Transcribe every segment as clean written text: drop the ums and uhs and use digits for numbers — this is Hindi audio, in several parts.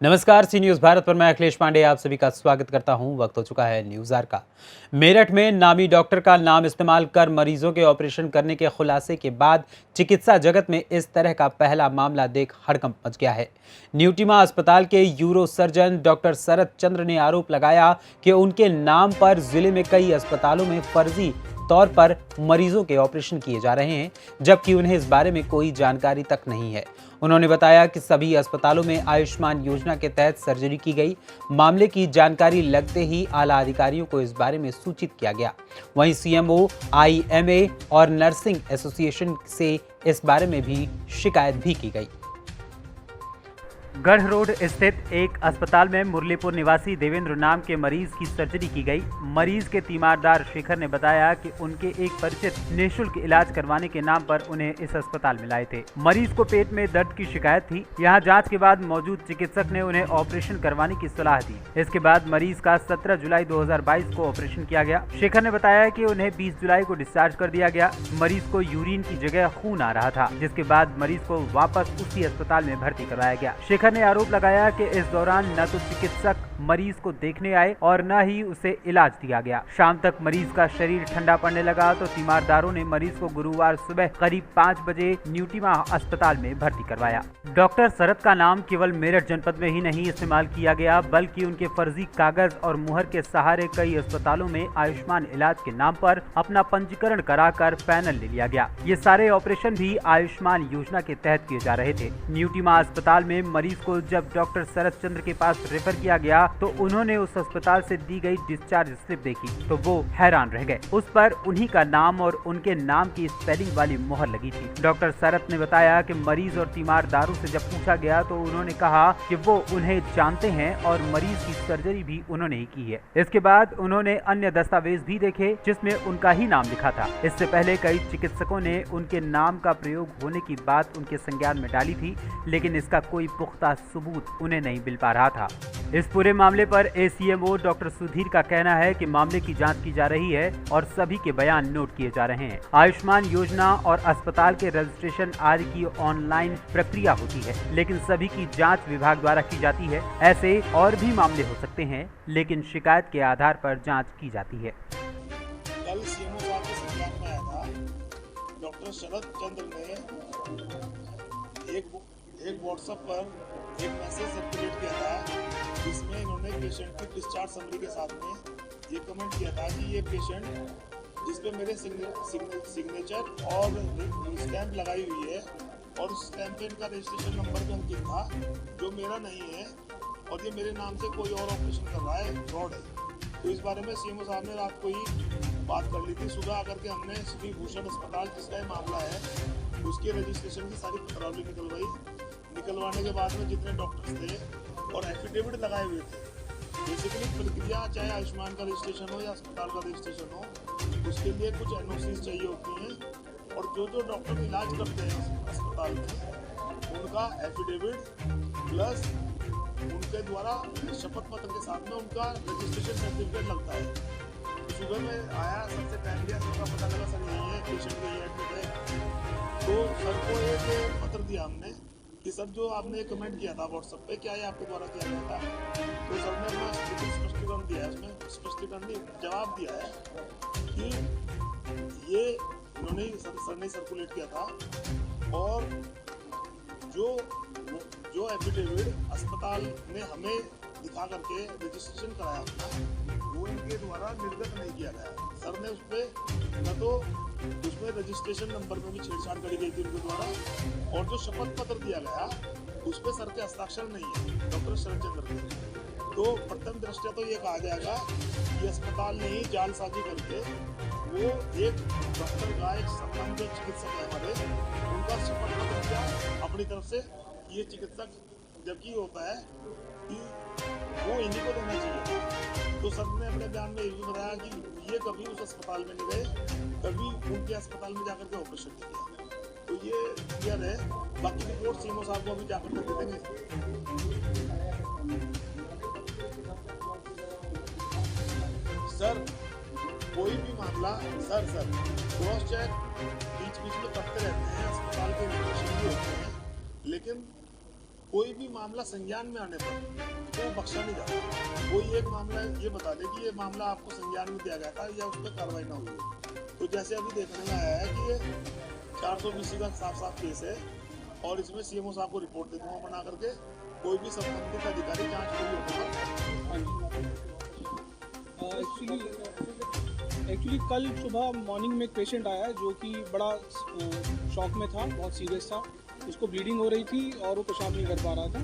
नमस्कार, सी न्यूज़ भारत पर मैं अखिलेश पांडे आप सभी का स्वागत करता हूं। वक्त हो चुका है न्यूज़ आवर का। मेरठ में नामी डॉक्टर का नाम इस्तेमाल कर मरीजों के ऑपरेशन करने के खुलासे के बाद चिकित्सा जगत में इस तरह का पहला मामला देख हड़कंप मच गया है। न्यूटिमा अस्पताल के यूरो सर्जन डॉक्टर शरद चंद्र ने आरोप लगाया कि उनके नाम पर जिले में कई अस्पतालों में फर्जी तौर पर मरीजों के ऑपरेशन किए जा रहे हैं, जबकि उन्हें इस बारे में कोई जानकारी तक नहीं है। उन्होंने बताया कि सभी अस्पतालों में आयुष्मान योजना के तहत सर्जरी की गई। मामले की जानकारी लगते ही आला अधिकारियों को इस बारे में सूचित किया गया। वहीं सीएमओ, आईएमए और नर्सिंग एसोसिएशन से इस बारे में भी शिकायत भी की गई। गढ़ रोड स्थित एक अस्पताल में मुरलीपुर निवासी देवेंद्र नाम के मरीज की सर्जरी की गई। मरीज के तीमारदार शेखर ने बताया कि उनके एक परिचित निःशुल्क इलाज करवाने के नाम पर उन्हें इस अस्पताल में लाए थे। मरीज को पेट में दर्द की शिकायत थी। यहां जांच के बाद मौजूद चिकित्सक ने उन्हें ऑपरेशन करवाने की सलाह दी। इसके बाद मरीज का 17 जुलाई 2022 को ऑपरेशन किया गया। शेखर ने बताया कि उन्हें 20 जुलाई को डिस्चार्ज कर दिया गया। मरीज को यूरिन की जगह खून आ रहा था, जिसके बाद मरीज को वापस उसी अस्पताल में भर्ती करवाया गया। शेखर ने आरोप लगाया कि इस दौरान न तो चिकित्सक मरीज को देखने आए और न ही उसे इलाज दिया गया। शाम तक मरीज का शरीर ठंडा पड़ने लगा तो तीमारदारों ने मरीज को गुरुवार सुबह करीब 5 बजे न्यूटिमा अस्पताल में भर्ती करवाया। डॉक्टर शरद का नाम केवल मेरठ जनपद में ही नहीं इस्तेमाल किया गया, बल्कि उनके फर्जी कागज और मुहर के सहारे कई अस्पतालों में आयुष्मान इलाज के नाम पर अपना पंजीकरण कराकर पैनल ले लिया गया। ये सारे ऑपरेशन भी आयुष्मान योजना के तहत किए जा रहे थे। न्यूटिमा अस्पताल में मरीज को जब डॉक्टर शरद चंद्र के पास रेफर किया गया तो उन्होंने उस अस्पताल से दी गई डिस्चार्ज स्लिप देखी तो वो हैरान रह गए। उस पर उन्हीं का नाम और उनके नाम की स्पेलिंग वाली मुहर लगी थी। डॉक्टर शरद ने बताया कि मरीज और तीमारदारों से जब पूछा गया तो उन्होंने कहा कि वो उन्हें जानते हैं और मरीज की सर्जरी भी उन्होंने ही की है। इसके बाद उन्होंने अन्य दस्तावेज भी देखे जिसमें उनका ही नाम लिखा था। इससे पहले कई चिकित्सकों ने उनके नाम का प्रयोग होने की बात उनके संज्ञान में डाली थी, लेकिन इसका कोई पुख्ता सबूत उन्हें नहीं मिल पा रहा था। इस पूरे मामले पर एसीएमओ डॉक्टर सुधीर का कहना है कि मामले की जांच की जा रही है और सभी के बयान नोट किए जा रहे हैं। आयुष्मान योजना और अस्पताल के रजिस्ट्रेशन आदि की ऑनलाइन प्रक्रिया होती है, लेकिन सभी की जांच विभाग द्वारा की जाती है। ऐसे और भी मामले हो सकते हैं, लेकिन शिकायत के आधार पर जांच की जाती है। कल सीएमओ साहब के संज्ञान में आया था, डॉक्टर शरद चंद्र ने एक व्हाट्सएप पर एक मैसेज सर्कुलेट किया था, जिसमें इन्होंने पेशेंट की डिस्चार्ज समरी के साथ में ये कमेंट किया था कि ये पेशेंट जिस पे मेरे सिग्नेचर और स्टैंप लगाई हुई है और उस स्टैंप पे इनका रजिस्ट्रेशन नंबर भी अंकित था, जो मेरा नहीं है और ये मेरे नाम से कोई और ऑपरेशन कर रहा है, फ्रॉड है। तो इस बारे में सीएमओ साहब ने रात को ही बात कर ली थी। सुबह आकर के हमने श्री भूषण अस्पताल जिसका ये मामला है उसके रजिस्ट्रेशन की सारी पत्रावली निकलवाने के बाद में जितने डॉक्टर्स थे और एफिडेविट लगाए हुए थे, बेसिकली प्रक्रिया चाहे आयुष्मान का रजिस्ट्रेशन हो या अस्पताल का रजिस्ट्रेशन हो, उसके लिए कुछ एनओसीज चाहिए होती हैं और जो डॉक्टर इलाज करते हैं अस्पताल में उनका एफिडेविट प्लस उनके द्वारा शपथ पत्र के साथ में उनका रजिस्ट्रेशन सर्टिफिकेट लगता है। तो सुबह में आया, सबसे टाइम लिया, सबका पता लगा सर यही है, पेशेंट यही एडमिट है। तो सर को एक पत्र दिया हमने कि सर जो आपने एक कमेंट किया था व्हाट्सएप पे, क्या ये आपके द्वारा किया गया था? तो सर ने अपना स्पष्टीकरण दिया है, उसमें स्पष्टीकरण नहीं जवाब दिया है कि ये उन्होंने सर ने सर्कुलेट किया था और जो एफिडेविट अस्पताल ने हमें दिखा करके रजिस्ट्रेशन कराया अपना, वो इनके द्वारा निर्गत नहीं किया गया। सर ने उस पर न तो उसमें रजिस्ट्रेशन नंबर में भी छेड़छाड़ करी गई थी उनके द्वारा और जो शपथ पत्र दिया गया उस पर सर के हस्ताक्षर नहीं है डॉक्टर शरद चंद्र के। तो प्रथम दृष्टया तो ये कहा जाएगा कि अस्पताल ने ही जालसाजी करके वो एक डॉक्टर का एक सम्मान जो चिकित्सक है हमारे, उनका शपथ पत्र दिया अपनी तरफ से, ये चिकित्सक जबकि होता है कि वो इन्हीं को देना चाहिए। तो सर ने अपने बयान में ये भी बताया कि ये कभी उस अस्पताल में नहीं गए, कभी उनके अस्पताल में जाकर के ऑपरेशन किया। तो ये क्लियर है, बाकी रिपोर्ट सीएमओ साहब को अभी जाकर के दे देंगे। सर कोई भी मामला सर क्रॉस चेक बीच में करते रहते हैं, अस्पताल के इन्फॉर्मेशन भी होते हैं, लेकिन कोई भी मामला संज्ञान में आने पर तो बख्शा नहीं जाता। कोई एक मामला ये बता दे कि ये मामला आपको संज्ञान में दिया गया था या उस पर कार्रवाई ना हुई। तो जैसे अभी देखने में आया है कि ये 420 का साफ साफ केस है और इसमें सीएमओ साहब को रिपोर्ट दे दूंगा बना करके, कोई भी संबंधित अधिकारी जांच पूरी होने पर। एक्चुअली कल सुबह मॉर्निंग में एक पेशेंट आया जो कि बड़ा शॉक में था, बहुत सीरियस था। उसको ब्लीडिंग हो रही थी और वो पेशाब नहीं कर पा रहा था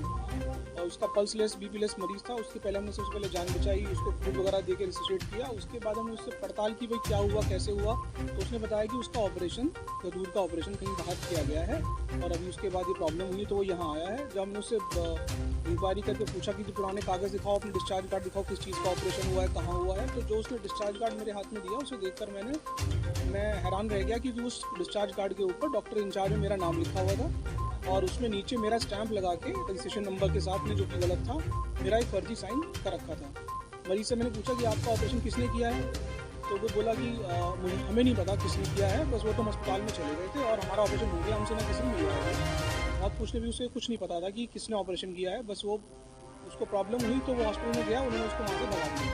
और उसका पल्स लेस बीपी लेस मरीज़ था। उसके पहले हमने सबसे पहले जान बचाई, उसको फूड वगैरह दे के रिससिटेट किया। उसके बाद हमने उससे पड़ताल की भाई क्या हुआ कैसे हुआ, तो उसने बताया कि उसका ऑपरेशन गदूर का ऑपरेशन कहीं बाहर किया गया है और अभी उसके बाद ये प्रॉब्लम हुई तो वो यहाँ आया है। जब हमने उससे इंक्वायरी करके पूछा कि पुराने कागज़ दिखाओ, अपने डिस्चार्ज कार्ड दिखाओ, किस चीज़ का ऑपरेशन हुआ है, कहाँ हुआ है, तो जो उसने डिस्चार्ज कार्ड मेरे हाथ में दिया उसे देखकर मैं हैरान रह गया क्योंकि उस डिस्चार्ज कार्ड के ऊपर डॉक्टर इंचार्ज में मेरा नाम लिखा हुआ था और उसमें नीचे मेरा स्टैंप लगा के रजिस्ट्रेशन नंबर के साथ में, जो कि गलत था, मेरा एक फर्जी साइन कर रखा था। मरीज से मैंने पूछा कि आपका ऑपरेशन किसने किया है, तो वो बोला कि हमें नहीं पता किसने किया है, बस वो तो अस्पताल में चले गए थे और हमारा ऑपरेशन हो गया, हमसे ना किसी ने मिला है। बहुत पूछने भी उसे कुछ नहीं पता था कि किसने ऑपरेशन किया है, बस वो उसको प्रॉब्लम हुई तो वो हॉस्पिटल में गया, उन्होंने उसको वहाँ से भगा दिया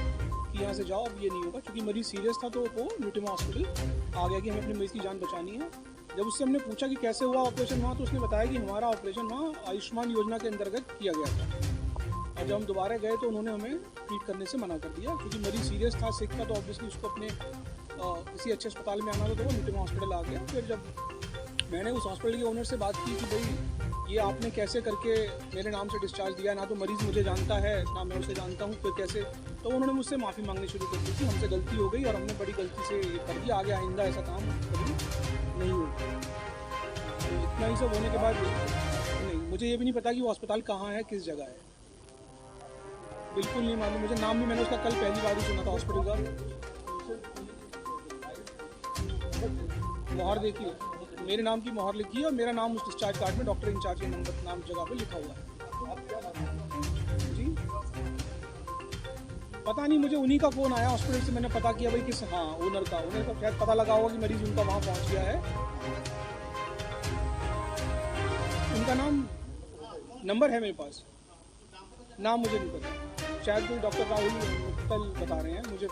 कि यहाँ से जाओ, अब ये नहीं होगा। क्योंकि मरीज़ सीरियस था तो वो न्यूटिमा हॉस्पिटल आ गया कि हमें अपने मरीज़ की जान बचानी है। जब उससे हमने पूछा कि कैसे हुआ ऑपरेशन वहाँ, तो उसने बताया कि हमारा ऑपरेशन वहाँ आयुष्मान योजना के अंतर्गत किया गया था और जब हम दोबारा गए तो उन्होंने हमें ट्रीट करने से मना कर दिया क्योंकि मरीज सीरियस था, सिक था, तो ऑब्वियसली उसको अपने किसी अच्छे अस्पताल में आना था, तो वो न्यूटिमा हॉस्पिटल आ गया। फिर जब मैंने उस हॉस्पिटल के ओनर से बात की कि भाई ये आपने कैसे करके मेरे नाम से डिस्चार्ज दिया, ना तो मरीज़ मुझे जानता है ना मैं उसे जानता हूँ, फिर कैसे, तो उन्होंने मुझसे माफ़ी मांगनी शुरू कर दी कि हमसे गलती हो गई और हमने बड़ी गलती से ये कर दिया, आगे आइंदा ऐसा काम कभी नहीं होगा। तो इतना ही सब होने के बाद नहीं, मुझे ये भी नहीं पता कि वो अस्पताल कहाँ है, किस जगह है, बिल्कुल नहीं मालूम मुझे। नाम भी मैंने उसका कल पहली बार ही सुना था हॉस्पिटल का। मोहर देखिए, मेरे नाम की मोहर लिखी है और मेरा नाम उस डिस्चार्ज कार्ड में डॉक्टर इंचार्ज के नंबर नाम जगह पे लिखा हुआ है जी। पता नहीं, मुझे उन्हीं का फ़ोन आया हॉस्पिटल से, मैंने पता किया भाई किस, हाँ ओनर का शायद पता लगा होगा कि मरीज़ उनका वहाँ पहुँच गया है। उनका नाम नंबर है मेरे पास, नाम मुझे नहीं पता, शायद कोई डॉक्टर राहुल कल बता रहे हैं मुझे,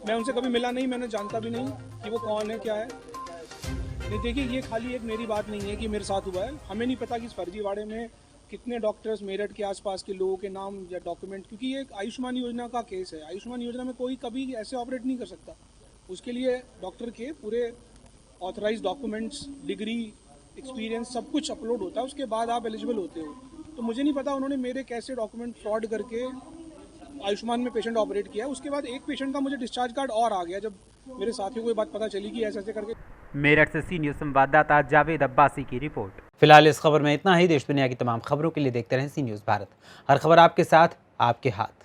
मैं उनसे कभी मिला नहीं, मैंने जानता भी नहीं कि वो कौन है क्या है। नहीं देखिए, ये खाली एक मेरी बात नहीं है कि मेरे साथ हुआ है, हमें नहीं पता कि इस फर्जीवाड़े में कितने डॉक्टर्स मेरठ के आसपास के लोगों के नाम या डॉक्यूमेंट, क्योंकि ये एक आयुष्मान योजना का केस है, आयुष्मान योजना में कोई कभी ऐसे ऑपरेट नहीं कर सकता, उसके लिए डॉक्टर के पूरे ऑथराइज डॉक्यूमेंट्स, डिग्री, एक्सपीरियंस सब कुछ अपलोड होता है, उसके बाद आप एलिजिबल होते हो। तो मुझे नहीं पता उन्होंने मेरे कैसे डॉक्यूमेंट फ्रॉड करके आयुष्मान में पेशेंट ऑपरेट किया है। उसके बाद एक पेशेंट का मुझे डिस्चार्ज कार्ड और आ गया जब मेरे साथियों को ये बात पता चली कि ऐसे ऐसे करके। मेरठ से सी न्यूज़ संवाददाता जावेद अब्बासी की रिपोर्ट। फिलहाल इस खबर में इतना ही। देश दुनिया की तमाम खबरों के लिए देखते रहें सी न्यूज़ भारत, हर खबर आपके साथ, आपके हाथ।